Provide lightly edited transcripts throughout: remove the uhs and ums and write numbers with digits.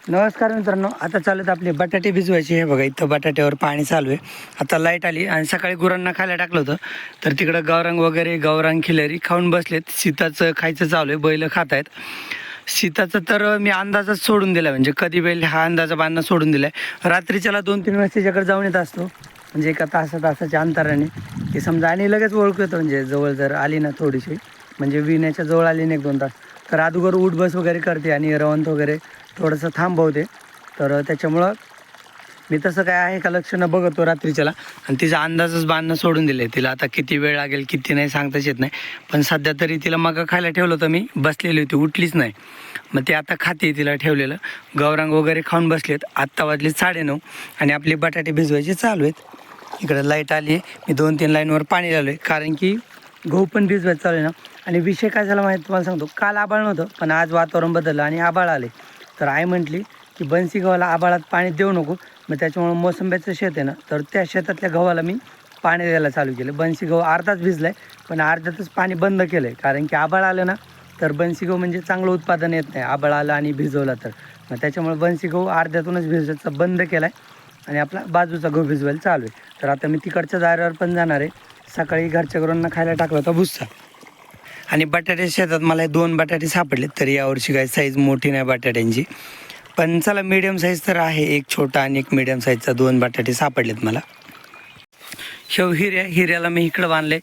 नमस्कार मित्रांनो, आता चालत आपले बटाटे भिजवायचे. हे बघा इथं बटाट्यावर पाणी चालू आहे. आता लाईट आली आणि सकाळी गुरांना खायला टाकलं होतं, तर तिकडं गावरांग वगैरे गावरांग खिलारी खाऊन बसलेत. सीताचं खायचं चालू आहे, बैल खात आहेत. सीताचं तर मी अंदाजच सोडून दिला, म्हणजे कधी बैल हा अंदाजा बांधणं सोडून दिला आहे. रात्रीच्याला 2-3 वेळेस त्याच्याकडे जाऊन येत असतो, म्हणजे एका तासाच्या अंतराने ते समजा, आणि लगेच ओळखू येतो. म्हणजे जवळ जर आली ना थोडीशी, म्हणजे विण्याच्या जवळ आली ना 1-2 तास, तर अगोदर उठ बस वगैरे करते आणि रवंत वगैरे थोडंसं थांबवते. तर त्याच्यामुळं मी तसं काय आहे का लक्ष न बघतो रात्रीच्याला, आणि तिचा अंदाजच बांधणं सोडून दिलं आहे. तिला आता किती वेळ लागेल किती नाही सांगताच येत नाही. पण सध्या तरी तिला मग खायला ठेवलं होतं मी, बसलेली होती, उठलीच नाही. मग ती आता खाते तिला ठेवलेलं. गौरांग वगैरे खाऊन बसलेत. आत्ता वाजले 9:30 आणि आपले बटाटे भिजवायचे चालू आहेत. इकडे लाईट आली आहे. मी 2-3 लाईनवर पाणी लावलं आहे, कारण की गहू पण भिजवायचं चालू आहे ना. आणि विषय काय झाला माहिती तुम्हाला सांगतो, काल आबाळ नव्हतं, पण आज वातावरण बदललं आणि आबाळ आले. तर आई म्हटली की बन्सी गव्हाला आबाळात पाणी देऊ नको. मग त्याच्यामुळं मोसंब्याचं शेत आहे ना, तर त्या शेतातल्या गव्हाला मी पाणी द्यायला चालू केलं. बन्सी गहू अर्धाच भिजला आहे, पण अर्ध्यातच पाणी बंद केलं आहे, कारण की आबाळ आलं ना तर बन्सी गहू म्हणजे चांगलं उत्पादन येत नाही आबाळ आलं आणि भिजवला तर. मग त्याच्यामुळे बन्सी गहू अर्ध्यातूनच भिजवायचा बंद केला आहे आणि आपला बाजूचा गहू भिजवायला चालू आहे. तर आता मी तिकडच्या दारावर पण जाणार आहे. सकाळी घरच्या गुरांना खायला टाकला होता भुस्सा. आणि बटाटे शेतात मला 2 बटाटे सापडले, तर यावर्षी काय साईज मोठी नाही बटाट्यांची, पण चला मीडियम साईज तर आहे. एक छोटा आणि एक मीडियम साईजचा 2 बटाटे सापडलेत मला. हिऱ्याला मी इकडं बांधले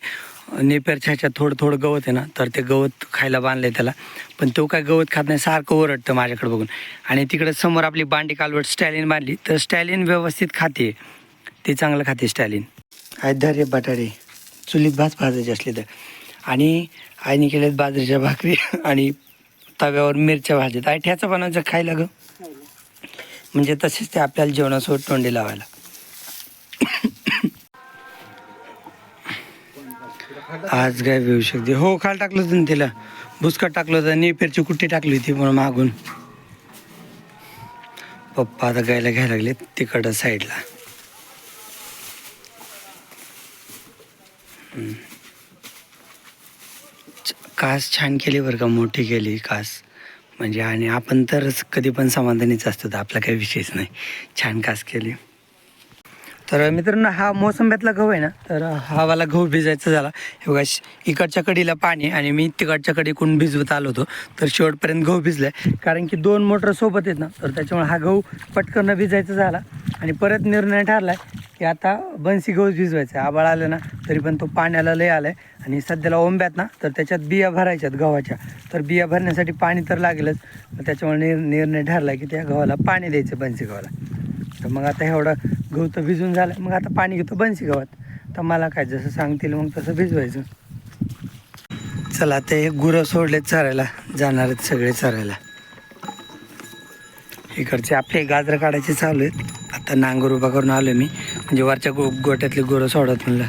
नेपेरच्या ह्याच्यात थोडं गवत आहे ना, तर ते गवत खायला बांधले त्याला. पण तो काय गवत खात नाही, सारखं ओरडतं माझ्याकडे बघून. आणि तिकडे समोर आपली बांडी कालवट स्टॅलिन बांधली, तर स्टॅलिन व्यवस्थित खाते, ते चांगलं खाते स्टॅलिन. धरे बटाटे चुलीत भाजायचे असले तर. आणि आईने केलेत बाजरीच्या भाकरी आणि तव्यावर मिरच्या भाजत. आई ठ्याचं बनायचं खायला ग, म्हणजे तसेच ते आपल्याला जेवणासोबत तोंडी लावायला. आज काय येऊ शकते. हो, खाल टाकलं होतं तिला, भुसकट टाकलं होतं, नेपेरची कुट्टी टाकली होती म्हणून मागून. पप्पा आता गायला घ्यायला लागले तिकडं साईडला. कास छान केली बरं का, मोठी केली कास म्हणजे. आणि आपण तरच कधी पण समाधानीच असतो, तर आपला काही विषयच नाही. छान कास केली. तर मित्रांनो, हा मोसंब्यातला गहू आहे ना, तर हा वाला गहू भिजायचा झाला. हे बघा, इकडच्या कडीला पाणी आणि मी तिकडच्या कडीकडून भिजवत आलो होतो, तर शेवटपर्यंत गहू भिजलाय. कारण की 2 मोटर सोबत आहेत ना, तर त्याच्यामुळे हा गहू पटकन भिजायचा झाला. आणि परत निर्णय ठरला की आता बन्सी गहू भिजवायचा. आबाळ आलं ना तरी पण तो पाण्याला लय आलाय. आणि सध्याला ओंब्यात ना, तर त्याच्यात बिया भरायच्यात गव्हाच्या, तर बिया भरण्यासाठी पाणी तर लागेलच. त्याच्यामुळे निर्णय ठरला की त्या गव्हाला पाणी द्यायचं, बन्सी गव्हाला. तर मग आता एवढा गहू तर भिजून झाला, मग आता पाणी घेतो बन्सी गव्हात. तर मला काय जसं सांगतील मग तसं भिजवायचं. चला, ते गुरं सोडलेत चरायला, जाणार आहेत सगळे चरायला. इकडचे आपले गाजरं काढायचे चालू आहेत. आता नांगर उभा करून आलो मी, म्हणजे वरच्या गोट्यातले गुरं सोडत म्हणलं.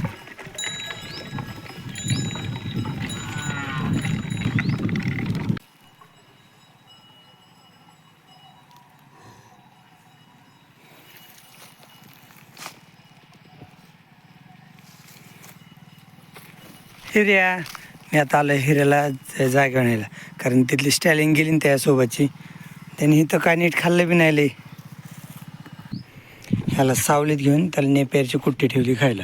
हिर्या, मी आता आलो हिऱ्याला जागा न्यायला, कारण तिथली स्टॅलिंग गेली ना त्यासोबतची. त्यांनी इथं काय नीट खाल्लं बी नाही लई. ह्याला सावलीत घेऊन त्याला नेपेरची कुट्टी ठेवली खायला.